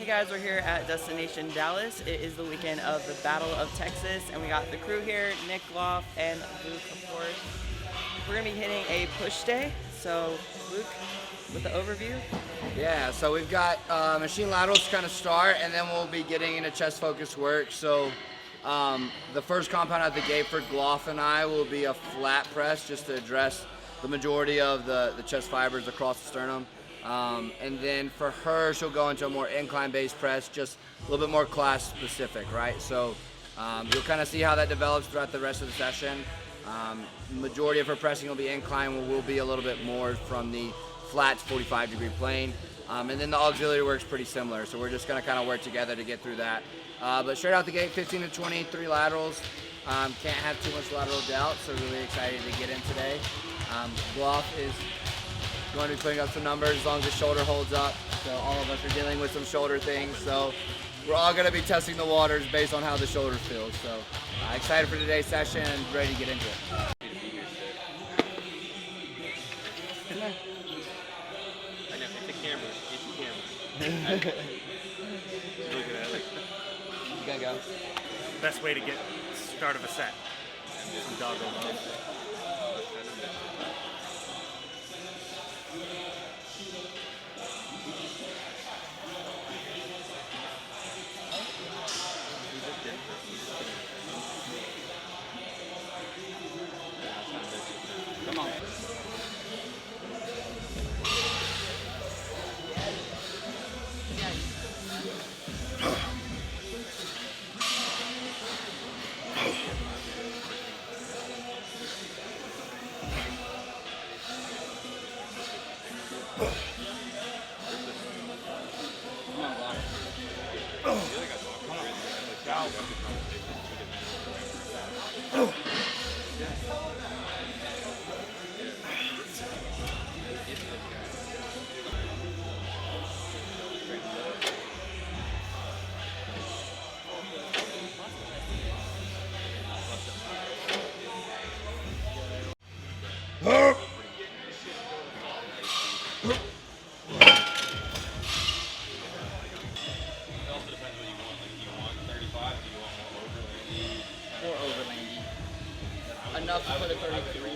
guys, we're here at Destination Dallas. It is the weekend of the Battle of Texas, and we got the crew here, Nick, Gloff, and Luke, of course. We're gonna be hitting a push day. So, Luke, with the overview. Yeah, so we've got machine laterals to kind of start, and then we'll be getting into chest focused work. So the first compound at the gate for Gloff and I will be a flat press, just to address the majority of the chest fibers across the sternum. And then for her, she'll go into a more incline-based press, just a little bit more class specific, right? So you'll kind of see how that develops throughout the rest of the session. Majority of her pressing will be incline, will be a little bit more from the flat 45-degree plane. And then the auxiliary work's pretty similar, so we're just gonna kind of work together to get through that. But straight out the gate, 15 to 20, 3 laterals. Can't have too much lateral doubt, so really excited to get in today. Gloff is going to be putting up some numbers as long as the shoulder holds up. So all of us are dealing with some shoulder things, so we're all gonna be testing the waters based on how the shoulder feels. So excited for today's session and ready to get into it. I know, it's a camera. It's a camera. Looking at it. You gotta go. Best way to get start of a set. Some doggo love. Come on. Enough to put a 33.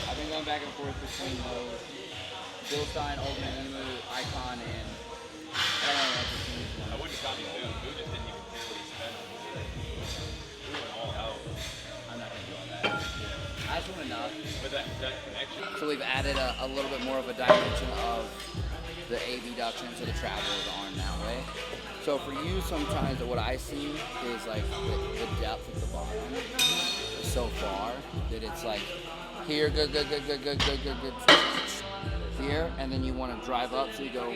I've been going back and forth between those Bilstein, Oldman, Icon, and I don't know what to choose. I wouldn't copy Boo. Boo just didn't even care what he spent. Boo went all out. I'm not going to do all that. Yeah. I just want enough. But that connection. So we've added a little bit more of a dimension of the abduction to the travel of the arm that way. So for you, sometimes what I see is like the depth of the bottom is so far that it's like here, good, here, and then you want to drive up, so you go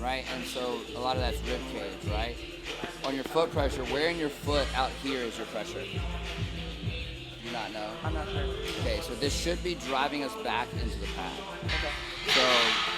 right, and so a lot of that's rib cage, right? On your foot pressure, where in your foot out here is your pressure? Do you not know? I'm not sure. Okay, so this should be driving us back into the pad. Okay. So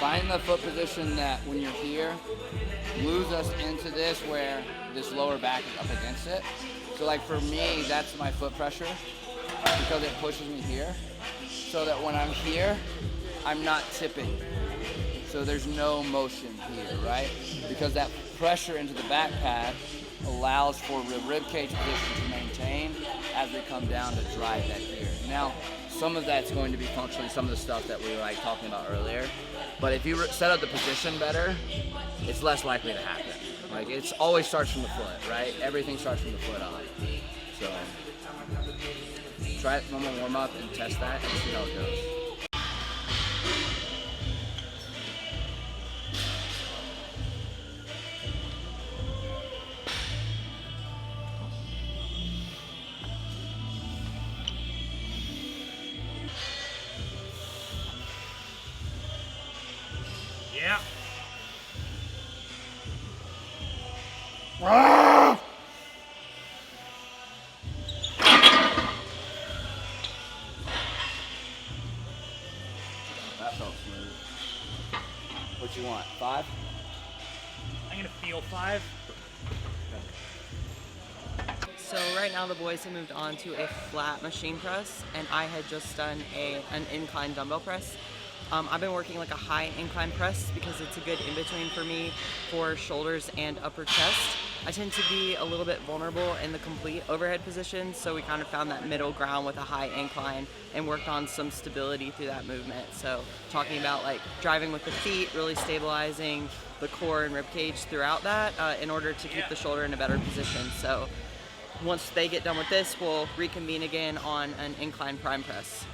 find the foot position that when you're here, moves us into this where this lower back is up against it. So like for me, that's my foot pressure because it pushes me here. So that when I'm here, I'm not tipping. So there's no motion here, right? Because that pressure into the back pad allows for the rib cage position to maintain as we come down to drive that here. Now, some of that's going to be functionally some of the stuff that we were like talking about earlier. But if you set up the position better, it's less likely to happen. Like it's always starts from the foot, right? Everything starts from the foot on. So try it one more warm up and test that and see how it goes. Yeah. That felt smooth. What you want? 5? I'm gonna feel 5. So right now the boys have moved on to a flat machine press, and I had just done an incline dumbbell press. I've been working like a high incline press because it's a good in-between for me for shoulders and upper chest. I tend to be a little bit vulnerable in the complete overhead position, so we kind of found that middle ground with a high incline and worked on some stability through that movement. So talking about like driving with the feet, really stabilizing the core and rib cage throughout that in order to keep the shoulder in a better position. So once they get done with this, we'll reconvene again on an incline prime press.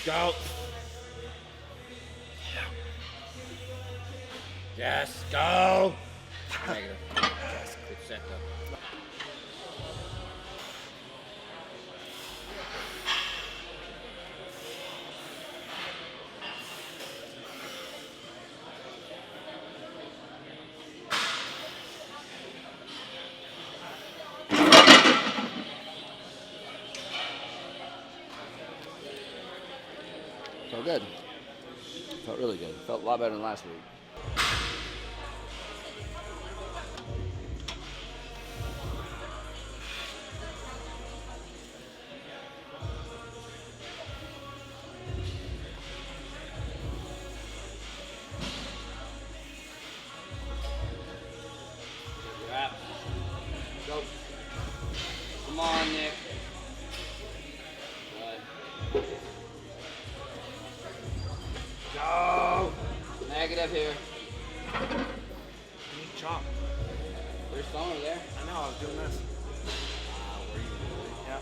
Go. Yes, go. Negative. Yes, good set though. Felt good. Felt really good. Felt a lot better than last week. Wrap. Go. Come on, Nick. Good. Go. Negative here. You need chop. There's some over there. I know, I was doing this. Were you really? Yeah.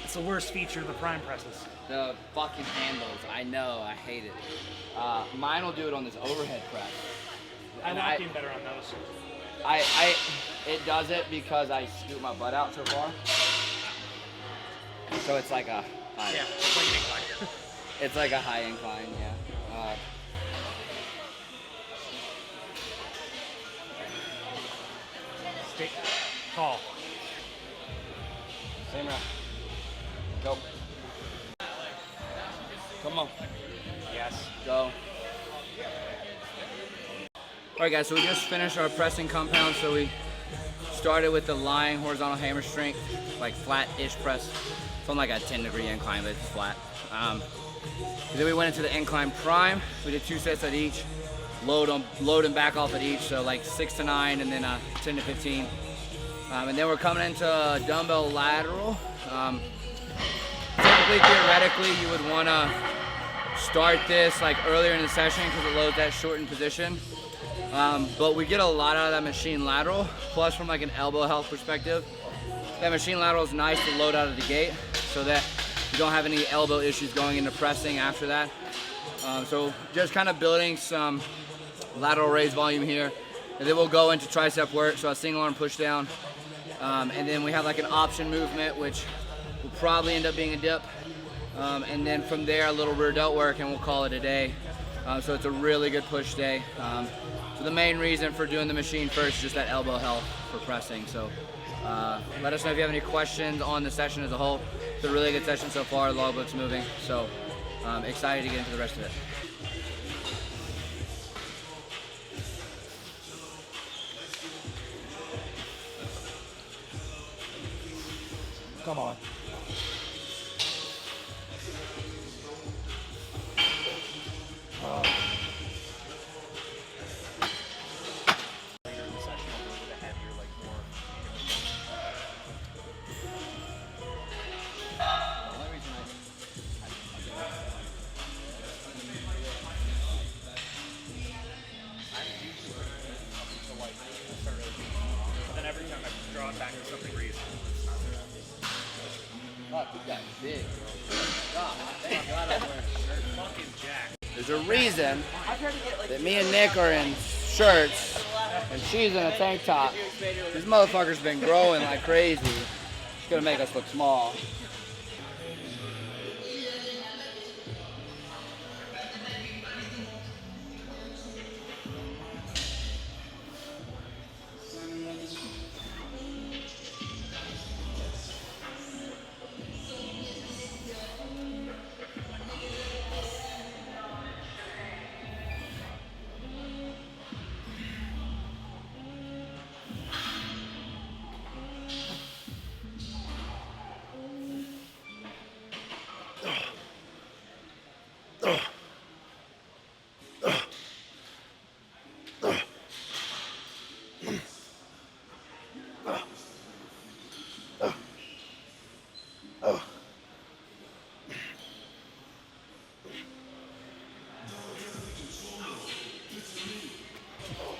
It's the worst feature of the prime presses. The fucking handles. I know. I hate it. Mine will do it on this overhead press. I And like being better on those. it does it because I scoot my butt out so far. So it's like a high, Yeah, it's like an incline. it's like a high incline, yeah. Stay tall. Same round. Go. Come on. Yes. Go. Alright guys, so we just finished our pressing compound. So we started with the lying horizontal hammer strength, like flat-ish press. It's on like a 10-degree incline, but it's flat. Then we went into the incline prime. We did 2 sets at each. Load and back off at each, so like 6 to 9 and then 10 to 15. And then we're coming into dumbbell lateral. Typically, theoretically, you would want to start this like earlier in the session because it loads that shortened position. But we get a lot out of that machine lateral. Plus, from like an elbow health perspective, that machine lateral is nice to load out of the gate so that you don't have any elbow issues going into pressing after that. So just kind of building some lateral raise volume here. And then we'll go into tricep work, so a single arm push down. And then we have like an option movement, which will probably end up being a dip. And then from there, a little rear delt work, and we'll call it a day. So it's a really good push day. So the main reason for doing the machine first is just that elbow health for pressing. So let us know if you have any questions on the session as a whole. It's a really good session so far. The logbook's moving. So excited to get into the rest of it. Come on. Then every time I draw it back to something reasonable. Fuck, you got big, bro. God, thank God I'm wearing a shirt. Fucking jack. There's a reason that me and Nick are in shirts and she's in a tank top. This motherfucker's been growing like crazy. It's gonna make us look small.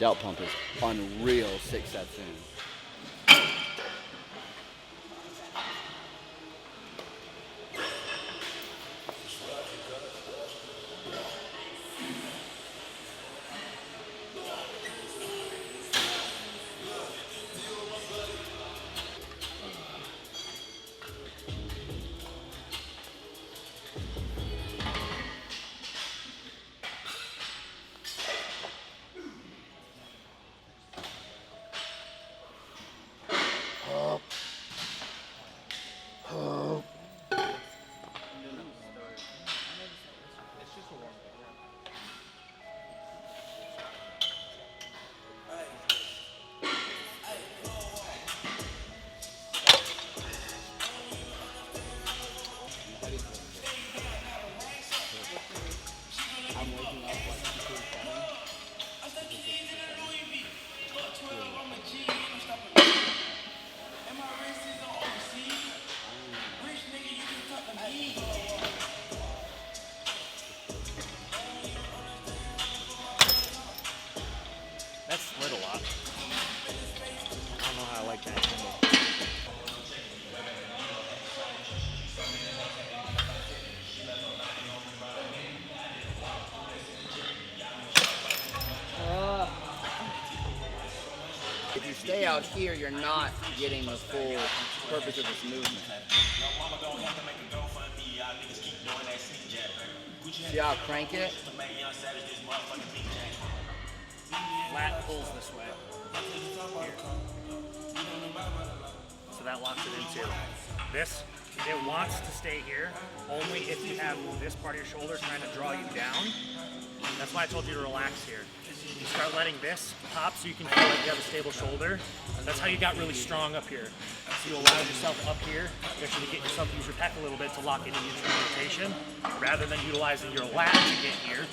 delt pump is unreal 6 sets in. That slid a lot. I don't know how I like that handle. If you stay out here, you're not getting the full purpose of this movement. See how I crank it? Lat pulls this way. Here. So that locks it in too. This, it wants to stay here only if you have this part of your shoulder trying to draw you down. That's why I told you to relax here. You start letting this pop so you can feel like you have a stable shoulder. That's how you got really strong up here. So you allow yourself up here, you actually get yourself to use your pec a little bit to lock it in your rotation, rather than utilizing your lat to get here,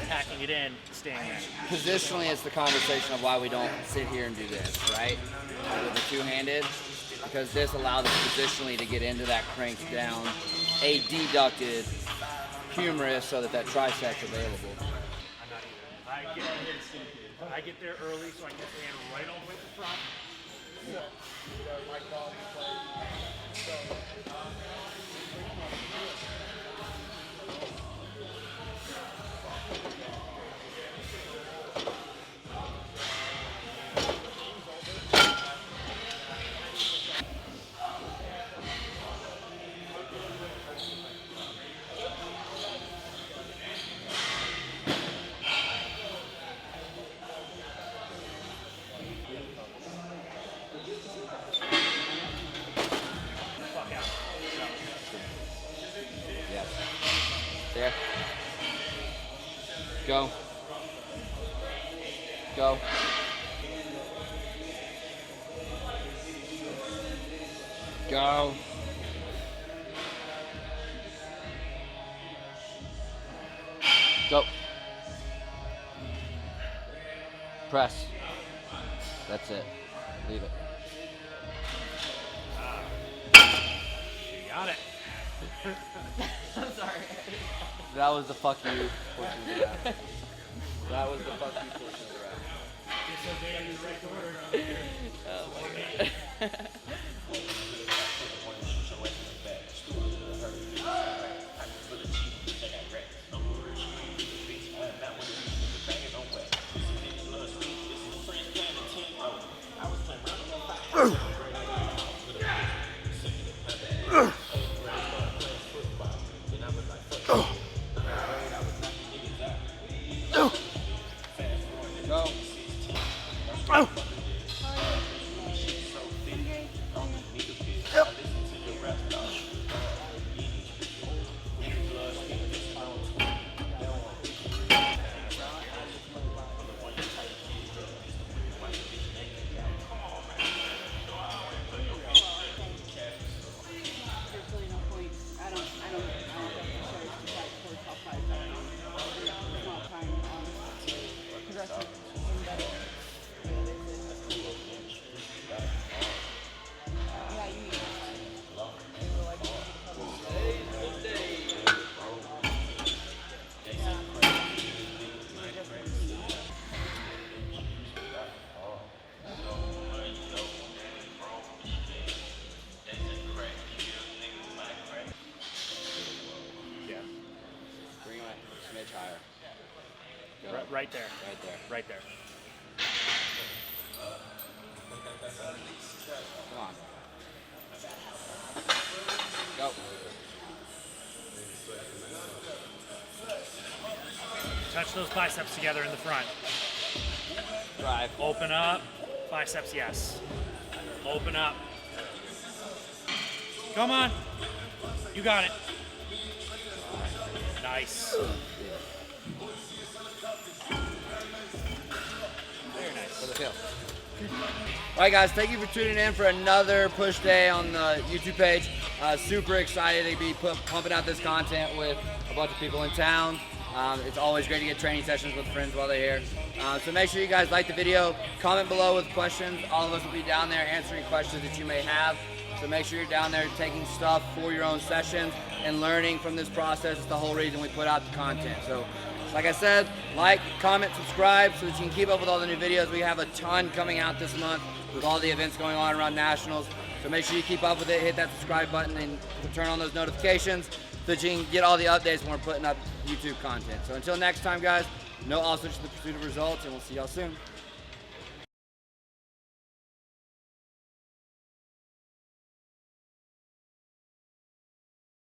packing it in, staying there. Positionally, it's the conversation of why we don't sit here and do this, right? With the two-handed, because this allows us positionally to get into that crank down, a deducted humerus so that triceps available. I'm not either. I get there early so I can stand right all the way to the front. There. Go. Go. Go. Go. Press. That's it. Leave it. You got it. I'm sorry. That was the fuck you portion of the rap. That was the fuck you portion of the rap. Oh my god. Go. Okay. smidge higher. Go. Right there. Right there. Right there. Come on. Go. Touch those biceps together in the front. Drive. Open up. Biceps, yes. Open up. Come on. You got it. Nice. Very nice. For the feel. All right, guys, thank you for tuning in for another push day on the YouTube page. Super excited to be pumping out this content with a bunch of people in town. It's always great to get training sessions with friends while they're here. So make sure you guys like the video, comment below with questions. All of us will be down there answering questions that you may have. So make sure you're down there taking stuff for your own sessions and learning from this process. It's the whole reason we put out the content. So like I said, like, comment, subscribe so that you can keep up with all the new videos. We have a ton coming out this month with all the events going on around nationals. So make sure you keep up with it, hit that subscribe button and turn on those notifications so that you can get all the updates when we're putting up YouTube content. So until next time, guys, know all switch to the pursuit of results, and we'll see y'all soon.